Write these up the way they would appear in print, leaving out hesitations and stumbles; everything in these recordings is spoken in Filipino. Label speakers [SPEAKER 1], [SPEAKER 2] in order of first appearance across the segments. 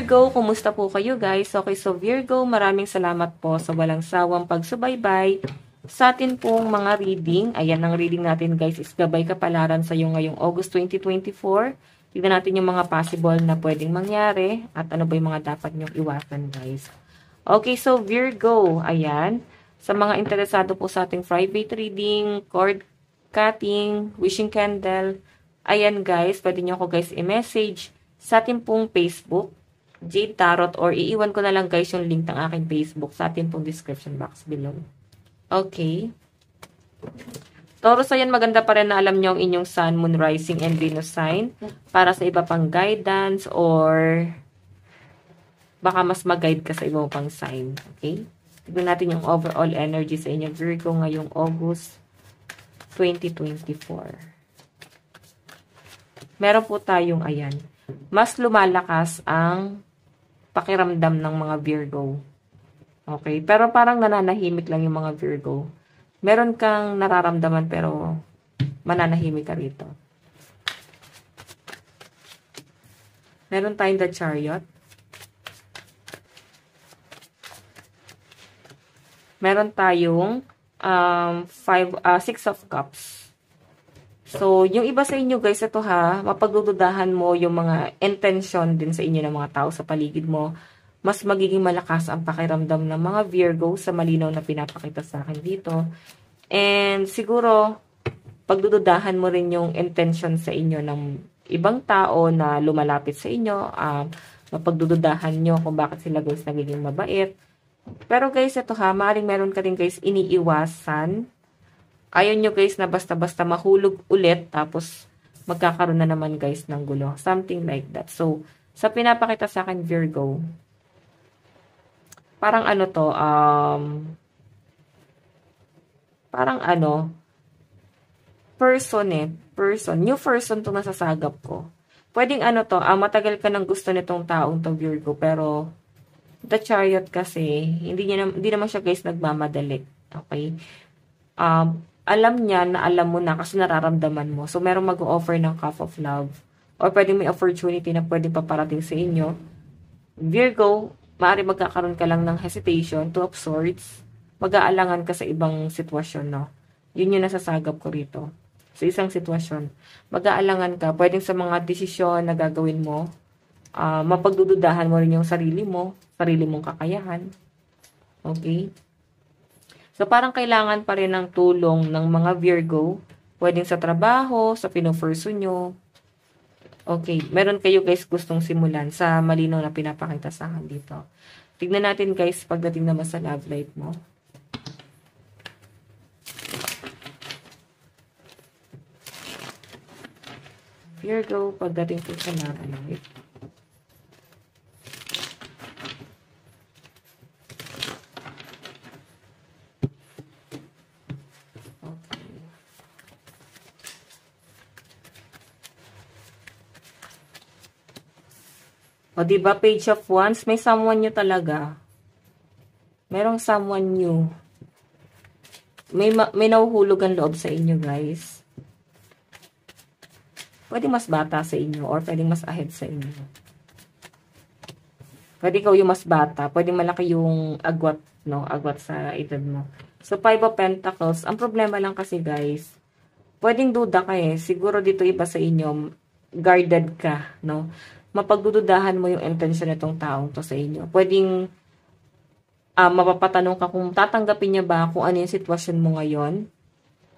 [SPEAKER 1] Virgo, kumusta po kayo guys? Okay, so Virgo, maraming salamat po sa walang sawang pagsubaybay sa atin pong mga reading. Ayan, ang reading natin guys is Gabay Kapalaran sa iyo ngayong August 2024. Tignan natin yung mga possible na pwedeng mangyari at ano ba yung mga dapat nyong iwasan guys. Okay, so Virgo, ayan. Sa mga interesado po sa ating private reading, cord cutting, wishing candle, ayan guys, pwede nyo ako guys i-message sa ating pong Facebook, Jade Tarot, or iiwan ko na lang guys yung link ng aking Facebook sa ating pong description box below. Okay. Taurus, ayan, maganda pa rin na alam nyo ang inyong Sun, Moon, Rising, and Venus sign para sa iba pang guidance or baka mas mag-guide ka sa ibang pang sign. Okay? Tignan natin yung overall energy sa inyo, Virgo, ngayong August 2024. Meron po tayong, ayan, mas lumalakas ang pakiramdam ng mga Virgo. Okay? Pero parang nananahimik lang yung mga Virgo. Meron kang nararamdaman pero mananahimik ka rito. Meron tayong The Chariot. Meron tayong Six of Cups. So, yung iba sa inyo guys, ito ha, mapagdududahan mo yung mga intention din sa inyo ng mga tao sa paligid mo. Mas magiging malakas ang pakiramdam ng mga Virgo sa malinaw na pinapakita sa akin dito. And siguro, pagdududahan mo rin yung intention sa inyo ng ibang tao na lumalapit sa inyo. Mapagdududahan nyo kung bakit sila guys nagiging mabait. Pero guys, ito ha, maaaring meron ka rin guys iniiwasan. Ayaw nyo guys na basta-basta mahulog ulit tapos magkakaroon na naman guys ng gulo. Something like that. So, sa pinapakita sa akin Virgo, parang ano to, parang ano, person. New person to nasasagap ko. Pwedeng ano to, matagal ka nang gusto nitong taong to Virgo, pero The Chariot kasi, hindi naman siya guys nagmamadali. Okay? Alam niya na alam mo na kasi nararamdaman mo. So, merong mag-offer ng cup of love. Or pwedeng may opportunity na pwedeng paparating sa inyo. Virgo, maaari magkakaroon ka lang ng hesitation, Two of Swords. Mag-aalangan ka sa ibang sitwasyon, no? Yun yung nasasagap ko rito. Sa isang sitwasyon. Mag-aalangan ka, pwedeng sa mga desisyon na gagawin mo. Mapagdududahan mo rin yung sarili mong kakayahan. Okay? So, parang kailangan pa rin ng tulong ng mga Virgo. Pwedeng sa trabaho, sa pinupursu nyo. Okay, meron kayo guys gustong simulan sa malinaw na pinapakita sa akin dito. Tignan natin guys pagdating naman sa love life mo. Virgo, pagdating po sa love life. O, diba, Page of Wands, may someone new talaga. Merong someone new. May nahuhulog ang loob sa inyo, guys. Pwede mas bata sa inyo or pwede mas ahead sa inyo. Pwede ikaw yung mas bata. Pwede malaki yung agwat, no? Agwat sa edad mo. So, Five of Pentacles. Ang problema lang kasi, guys, pwedeng duda ka eh. Siguro dito iba sa inyo, guarded ka, no? Mapagdududahan mo yung intention nitong taong to sa inyo. Pwedeng mapapatanong ka kung tatanggapin niya ba kung ano yung sitwasyon mo ngayon.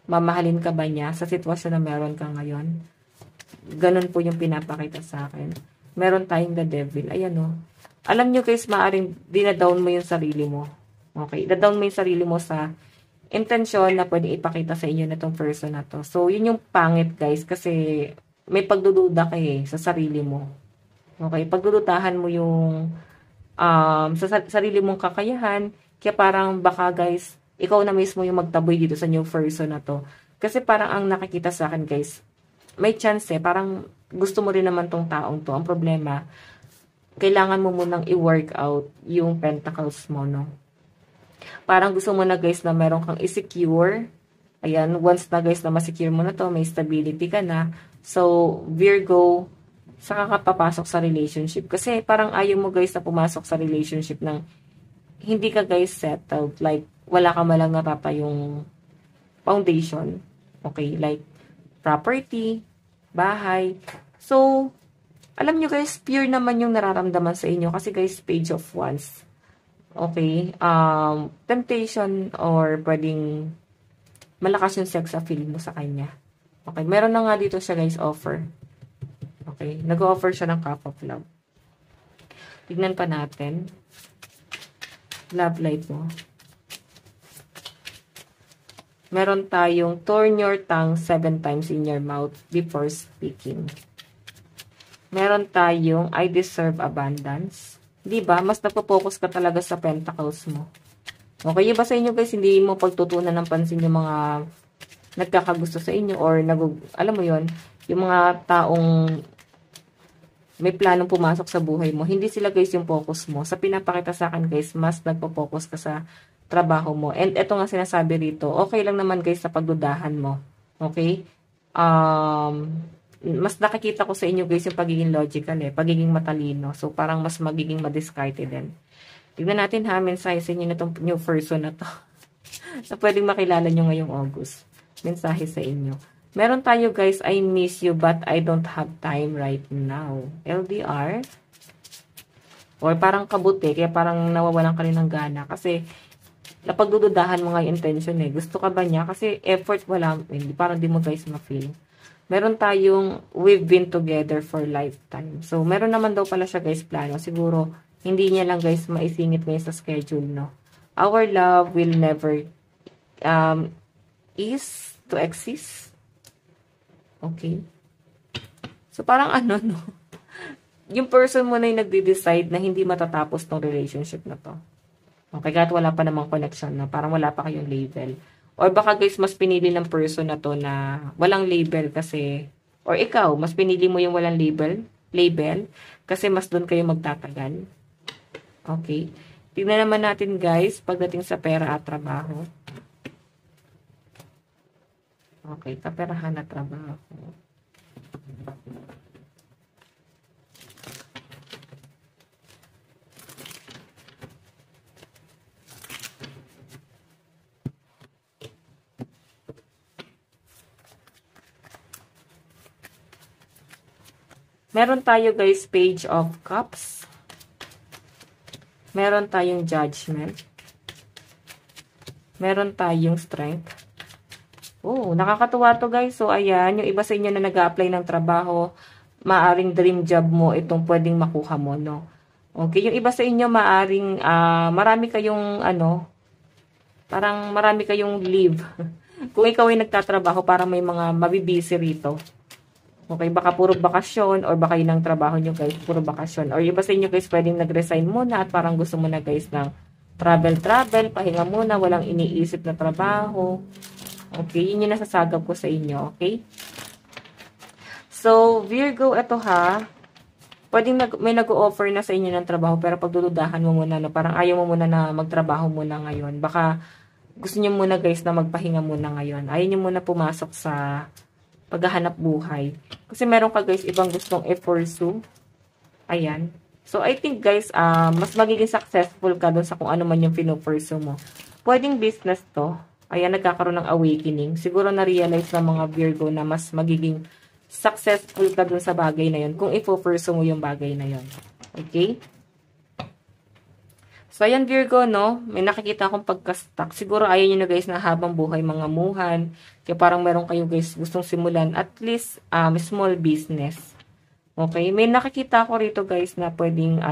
[SPEAKER 1] Mamahalin ka ba niya sa sitwasyon na meron ka ngayon. Ganun po yung pinapakita sa akin. Meron tayong the devil. Ayan o. Alam nyo guys, maaring dinadown mo yung sarili mo. Okay? Dinadown mo yung sarili mo sa intensyon na pwedeng ipakita sa inyo nitong person na to. So, yun yung pangit guys kasi may pagdududa ka eh sa sarili mo. Okay, pagdududahan mo yung sa sarili mong kakayahan, kaya parang baka guys, ikaw na mismo yung magtaboy dito sa new person na to. Kasi parang ang nakikita sa akin guys, may chance eh, parang gusto mo rin naman tong taong to. Ang problema, kailangan mo munang i-work out yung pentacles mo, no? Parang gusto mo na guys na meron kang i-secure. Ayan, once na guys na ma-secure mo na to, may stability ka na. So, Virgo, saka ka papasok sa relationship. Kasi parang ayaw mo guys na pumasok sa relationship ng hindi ka guys settled. Like, wala ka malang natatayong foundation. Okay? Like, property, bahay. So, alam nyo guys, pure naman yung nararamdaman sa inyo. Kasi guys, page of wands. Okay? Temptation or pwedeng malakas yung sex appeal mo sa kanya. Okay? Meron na nga dito siya guys, offer. Okay? Nag-offer siya ng cup of love. Tignan pa natin. Love light mo. Meron tayong turn your tongue 7 times in your mouth before speaking. Meron tayong I deserve abundance. Diba? Mas napopokus ka talaga sa pentacles mo. Okay, iba sa inyo guys, hindi mo pagtutunan ng pansin yung mga nagkakagusto sa inyo or alam mo yon, yung mga taong may planong pumasok sa buhay mo. Hindi sila guys yung focus mo. Sa pinapakita sa akin guys, mas nagpo-focus ka sa trabaho mo. And ito nga sinasabi rito, okay lang naman guys sa pagdudahan mo. Okay? Mas nakikita ko sa inyo guys yung pagiging logical pagiging matalino. So parang mas magiging madiskarte din. Tignan natin ha, mensahe sa inyo na itong new person na to. Na pwedeng makilala nyo ngayong August. Mensahe sa inyo. Meron tayo guys, I miss you but I don't have time right now. LDR. Or parang kabuti, kaya parang nawawalan ka rin ng gana. Kasi napagdududahan mo nga yung intention Gusto ka ba niya? Kasi effort wala. Hindi, parang di mo guys ma-feel. Meron tayong we've been together for lifetime. So, meron naman daw pala siya guys plano. Siguro, hindi niya lang guys maisingit ngayon sa schedule, no? Our love will never is to exist. Okay? So, parang ano, no? Yung person mo na yung nagde-decide na hindi matatapos tong relationship na to. Okay? Kahit wala pa namang connection, no? Parang wala pa kayong label. Or baka guys, mas pinili ng person na to na walang label kasi, or ikaw, mas pinili mo yung walang label, kasi mas doon kayo magtatagal. Okay? Tingnan naman natin guys, pagdating sa pera at trabaho. Okay, kaperahan at trabaho. Meron tayo guys, page of cups. Meron tayong judgment. Meron tayong strength. Oh, nakakatuwa to guys. So, ayan, yung iba sa inyo na nag-a-apply ng trabaho, maaring dream job mo, itong pwedeng makuha mo, no? Okay, yung iba sa inyo, maaring, marami kayong, parang marami kayong leave. Kung ikaw ay nagtatrabaho, parang may mga mabibisi rito. Okay, baka puro bakasyon or baka yun ang trabaho nyo guys, puro bakasyon. Or iba sa inyo guys, pwedeng nag-resign muna at parang gusto mo na guys ng travel, pahinga muna, walang iniisip na trabaho. Okay, yun yung nasasagap ko sa inyo, okay? So, Virgo, ito ha, pwedeng may nag-o-offer na sa inyo ng trabaho pero pagdududahan mo muna, no? Parang ayaw mo muna na magtrabaho muna ngayon. Baka gusto nyo muna guys na magpahinga muna ngayon. Ayaw nyo muna pumasok sa paghahanap buhay. Kasi meron ka guys ibang gustong i-pursue. Ayan. So, I think guys, mas magiging successful ka dun sa kung ano man yung pino-pursue mo. Pwedeng business to. Ayan, nagkakaroon ng awakening. Siguro na-realize ng mga Virgo na mas magiging successful ka dun sa bagay na yun kung i-pursue mo yung bagay na yun. Okay? So, ayan Virgo, no? May nakikita akong pagka-stuck. Siguro ayaw nyo na guys na habang buhay mga muhan. Kaya parang meron kayo guys gustong simulan at least small business. Okay? May nakikita ako rito guys na pwedeng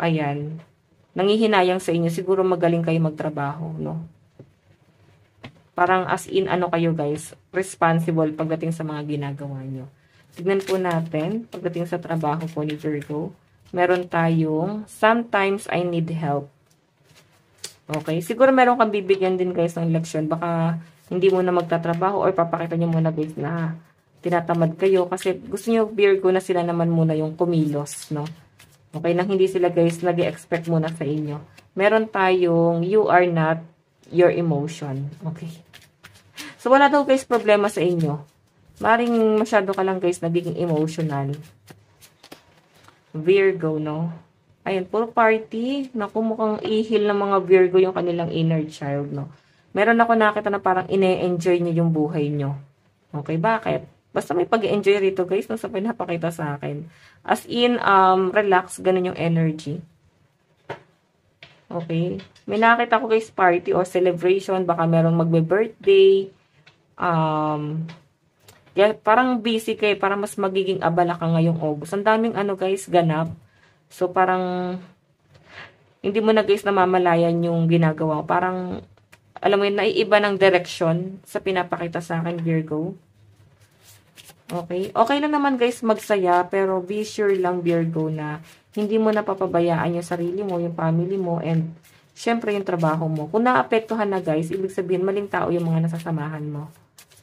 [SPEAKER 1] ayan, nangihinayang sa inyo. Siguro magaling kayo magtrabaho, no? Parang as in kayo guys, responsible pagdating sa mga ginagawa nyo. Tignan po natin, pagdating sa trabaho po ni Virgo. Meron tayong, sometimes I need help. Okay? Siguro meron kang bibigyan din guys ng leksyon. Baka hindi mo na magtatrabaho or papakita nyo muna guys na tinatamad kayo. Kasi gusto nyo Virgo na sila naman muna yung kumilos, no? Okay? Nang hindi sila guys nag-expect muna sa inyo. Meron tayong, you are not your emotion. Okay? So wala daw guys problema sa inyo. Maring masyado ka lang guys nagiging emotional. Virgo, no? Ayun, puro party. Naku, mukhang ihil ng mga Virgo yung kanilang inner child, no? Meron ako nakita na parang ine-enjoy niyo yung buhay niyo. Okay, bakit? Basta may pag-enjoy rito guys, no, sa pinapakita sa akin. As in, relax, ganun yung energy. Okay? May nakita ko guys, party or celebration, baka merong magbe-birthday. Yeah, parang busy kayo, parang mas magiging abala ka ngayong August. Ang daming ano guys, ganap. So parang, hindi mo na guys namamalayan yung ginagawa. Parang, alam mo yun, naiiba ng direction sa pinapakita sa akin, Virgo. Okay? Okay lang naman guys magsaya, pero be sure lang Virgo na hindi mo napapabayaan yung sarili mo, yung family mo, and syempre yung trabaho mo. Kung naapektuhan na guys, ibig sabihin maling tao yung mga nasasamahan mo.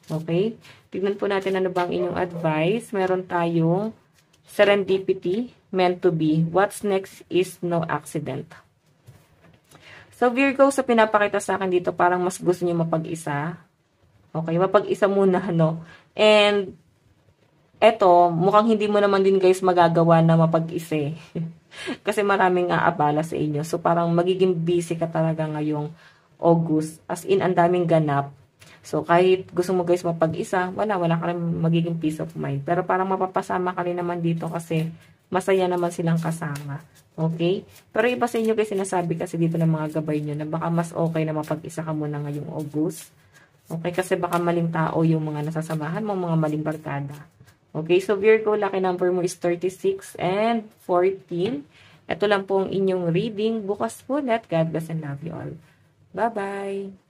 [SPEAKER 1] Okay? Tignan po natin ano bang inyong advice. Meron tayong serendipity, meant to be. What's next is no accident. So Virgo, sa pinapakita sa akin dito, parang mas gusto niyo mapag-isa. Okay? Mapag-isa muna, no? And eto, mukhang hindi mo naman din guys magagawa na mapag-isa. Kasi maraming aabala sa inyo. So parang magiging busy ka talaga ngayong August. As in, ang daming ganap. So kahit gusto mo guys mapag-isa, wala ka rin magiging peace of mind. Pero parang mapapasama ka rin naman dito kasi masaya naman silang kasama. Okay? Pero iba sa inyo guys, sinasabi kasi dito ng mga gabay nyo na baka mas okay na mapag-isa ka muna ngayong August. Okay? Kasi baka maling tao yung mga nasasamahan mo, mga maling barkada. Okay, so Virgo, lucky number mo is 36 and 14. Ito lang po ang inyong reading. Bukas po ulit. God bless and love you all. Bye-bye!